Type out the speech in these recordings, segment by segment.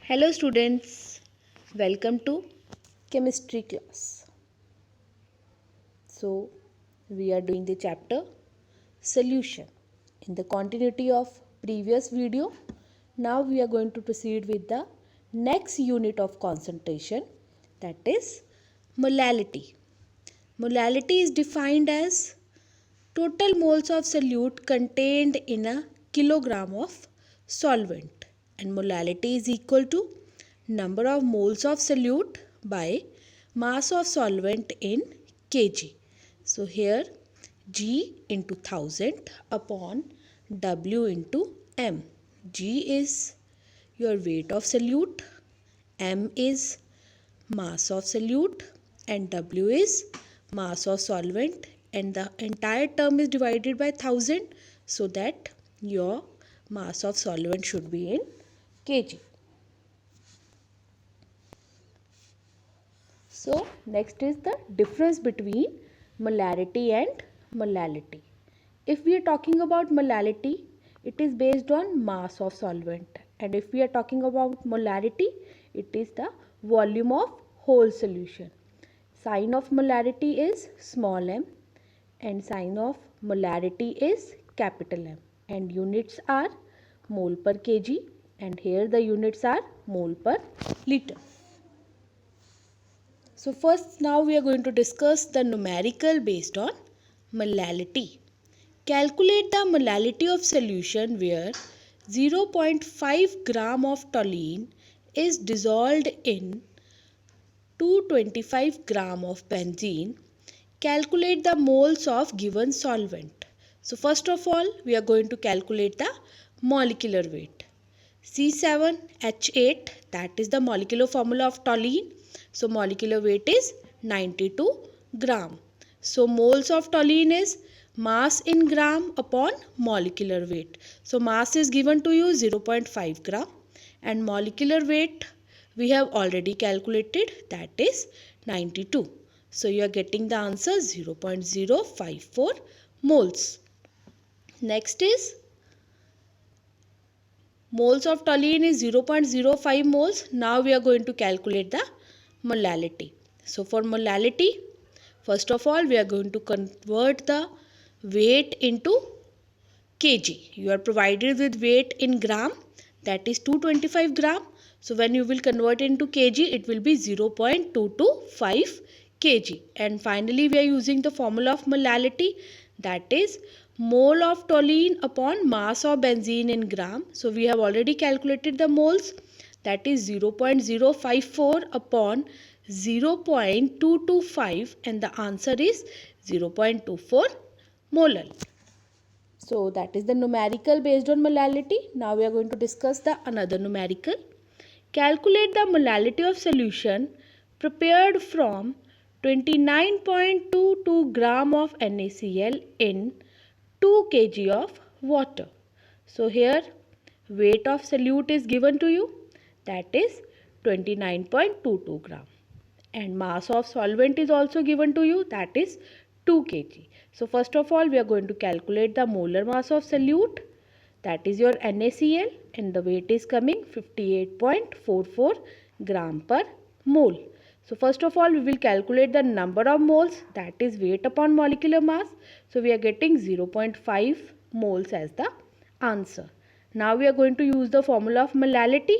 Hello students, welcome to chemistry class. So we are doing the chapter solution in the continuity of previous video. Now we are going to proceed with the next unit of concentration, that is molality. Molality is defined as total moles of solute contained in a kilogram of solvent, and molality is equal to number of moles of solute by mass of solvent in kg. So here G into 1000 upon W into M. G is your weight of solute, M is mass of solute, and W is mass of solvent, and the entire term is divided by 1000 so that your mass of solvent should be in kg. So next is the difference between molarity and molality. If we are talking about molality, it is based on mass of solvent, and if we are talking about molarity, it is the volume of whole solution. Sign of molarity is small m and sign of molarity is capital M, and units are mole per kg, and here the units are mole per liter. So first, now we are going to discuss the numerical based on molality. Calculate the molality of solution where 0.5 gram of toluene is dissolved in 225 gram of benzene. Calculate the moles of given solvent. So first of all, we are going to calculate the molecular weight. C7H8, that is the molecular formula of toluene. So molecular weight is 92 gram. So moles of toluene is mass in gram upon molecular weight. So mass is given to you 0.5 gram, and molecular weight we have already calculated, that is 92. So you are getting the answer 0.054 moles. Next is moles of toluene is 0.05 moles. Now we are going to calculate the molality. So for molality, first of all, we are going to convert the weight into kg. You are provided with weight in gram, that is 225 gram. So when you will convert into kg, it will be 0.225 kg. And finally, we are using the formula of molality, that is mole of toluene upon mass of benzene in gram. So we have already calculated the moles, that is 0.054 upon 0.225, and the answer is 0.24 molar. So that is the numerical based on molality. Now we are going to discuss the another numerical. Calculate the molality of solution prepared from 29.22 gram of NaCl in 2 kg of water. So here weight of solute is given to you, that is 29.22 gram, and mass of solvent is also given to you, that is 2 kg. So first of all, we are going to calculate the molar mass of solute, that is your NaCl, and the weight is coming 58.44 gram per mole. So first of all, we will calculate the number of moles, that is weight upon molecular mass. So we are getting 0.5 moles as the answer. Now we are going to use the formula of molality,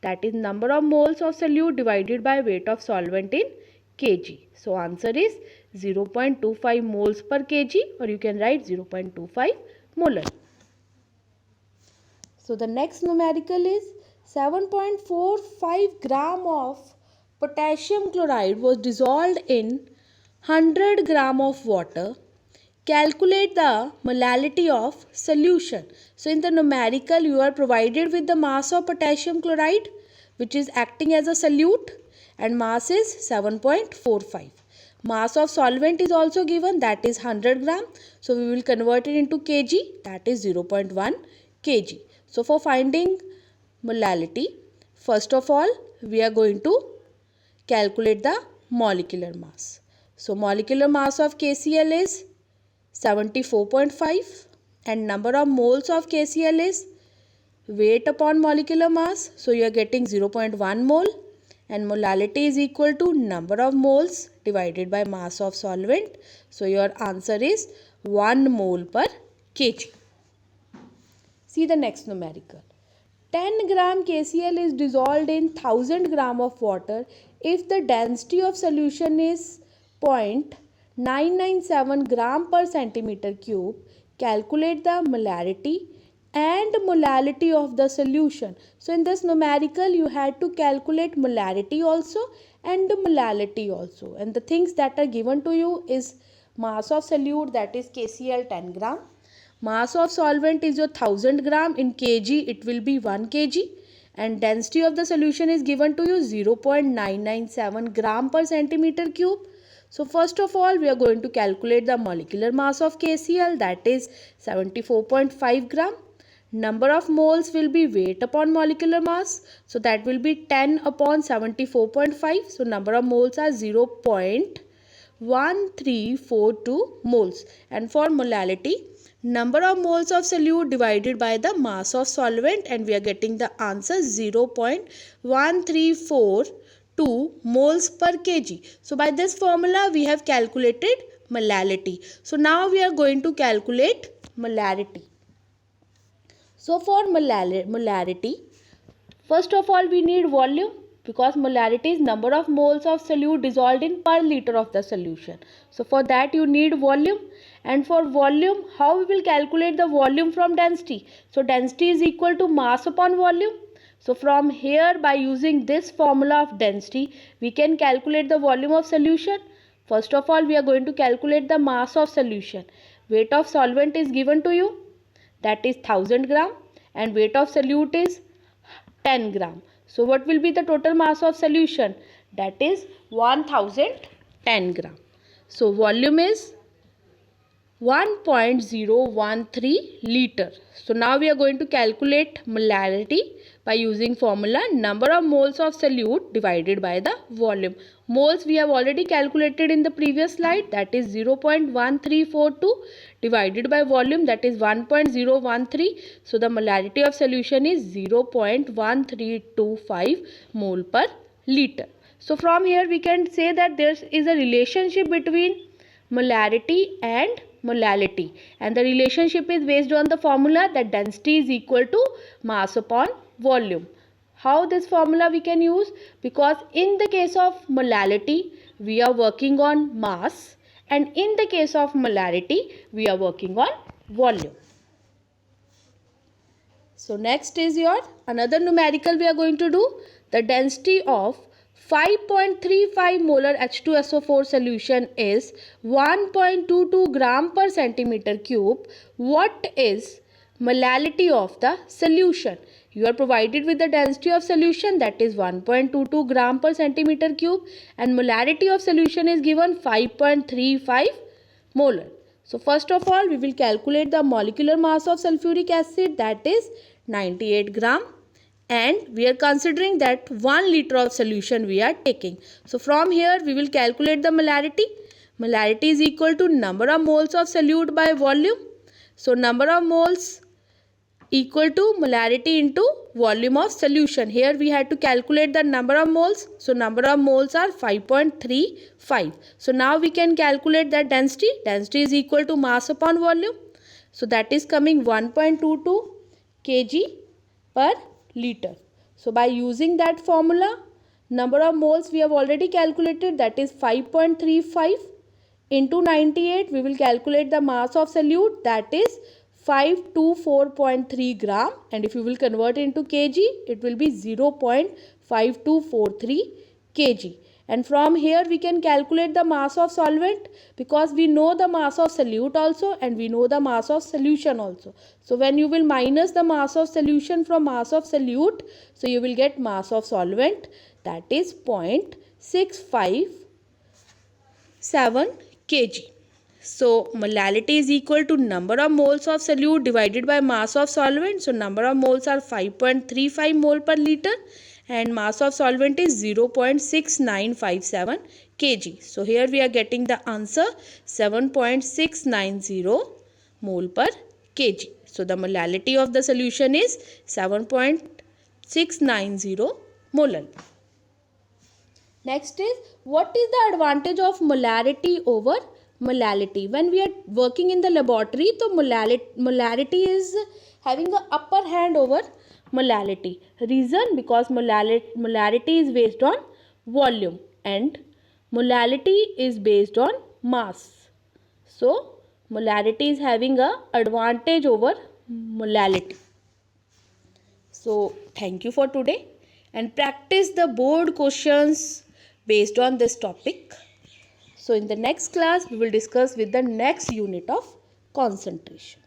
that is number of moles of solute divided by weight of solvent in kg. So answer is 0.25 moles per kg, or you can write 0.25 molar. So the next numerical is 7.45 gram of potassium chloride was dissolved in 100 gram of water. Calculate the molality of solution. So in the numerical, you are provided with the mass of potassium chloride, which is acting as a solute, and mass is 7.45. Mass of solvent is also given, that is 100 gram. So we will convert it into kg, that is 0.1 kg. So for finding molality, first of all, we are going to calculate the molecular mass. So molecular mass of KCl is 74.5, and number of moles of KCl is weight upon molecular mass. So you are getting 0.1 mole, and molality is equal to number of moles divided by mass of solvent. So your answer is 1 mole per kg. See the next numerical. 10 gram KCl is dissolved in 1000 gram of water if the density of solution is 0.997 gram per centimeter cube. Calculate the molarity and molality of the solution. So in this numerical you had to calculate molarity also and molality also, and the things that are given to you is mass of solute, that is KCl 10 gram. Mass of solvent is your 1000 gram, in kg it will be 1 kg, and density of the solution is given to you 0.997 gram per centimeter cube. So first of all we are going to calculate the molecular mass of KCl, that is 74.5 gram. Number of moles will be weight upon molecular mass, so that will be 10 upon 74.5. So number of moles are 0.1342 moles. And for molality, number of moles of solute divided by the mass of solvent, and we are getting the answer 0.1342 moles per kg. So by this formula we have calculated molality. So now we are going to calculate molarity. So for molarity, first of all we need volume, because molarity is number of moles of solute dissolved in per liter of the solution. So for that you need volume, and for volume, how we will calculate the volume from density? So density is equal to mass upon volume. So from here, by using this formula of density, we can calculate the volume of solution. First of all we are going to calculate the mass of solution. Weight of solvent is given to you, that is 1000 gram, and weight of solute is 10 gram. So what will be the total mass of solution? That is 1010 gram. So volume is 1.013 liter. So now we are going to calculate molarity by using formula number of moles of solute divided by the volume. Moles we have already calculated in the previous slide, that is 0.1342 divided by volume, that is 1.013. So the molarity of solution is 0.1325 mole per liter. So from here we can say that there is a relationship between molarity and molality, and the relationship is based on the formula that density is equal to mass upon volume. How this formula we can use? Because in the case of molality we are working on mass, and in the case of molarity we are working on volume. So next is your another numerical we are going to do. The density of 5.35 molar H2SO4 solution is 1.22 gram per centimeter cube. What is molality of the solution? You are provided with the density of solution, that is 1.22 gram per centimeter cube, and molarity of solution is given 5.35 molar. So first of all we will calculate the molecular mass of sulfuric acid, that is 98 gram. And we are considering that 1 liter of solution we are taking. So from here we will calculate the molarity. Molarity is equal to number of moles of solute by volume. So number of moles equal to molarity into volume of solution. Here we had to calculate the number of moles. So number of moles are 5.35. So now we can calculate that density. Density is equal to mass upon volume. So that is coming 1.22 kg per liter. So by using that formula, number of moles we have already calculated, that is 5.35 into 98. We will calculate the mass of solute, that is 524.3 gram, and if you will convert into kg, it will be 0.5243 kg. And from here we can calculate the mass of solvent, because we know the mass of solute also and we know the mass of solution also. So when you will minus the mass of solution from mass of solute, so you will get mass of solvent, that is 0.657 kg. So molality is equal to number of moles of solute divided by mass of solvent. So number of moles are 5.35 mole per liter, and mass of solvent is 0.6957 kg. So here we are getting the answer 7.690 mole per kg. So the molality of the solution is 7.690 molar. Next is, what is the advantage of molarity over molality? When we are working in the laboratory, so molarity is having an upper hand over molality. Reason, because molarity is based on volume and molality is based on mass. So molarity is having a advantage over molality. So thank you for today, and practice the board questions based on this topic. So in the next class we will discuss with the next unit of concentration.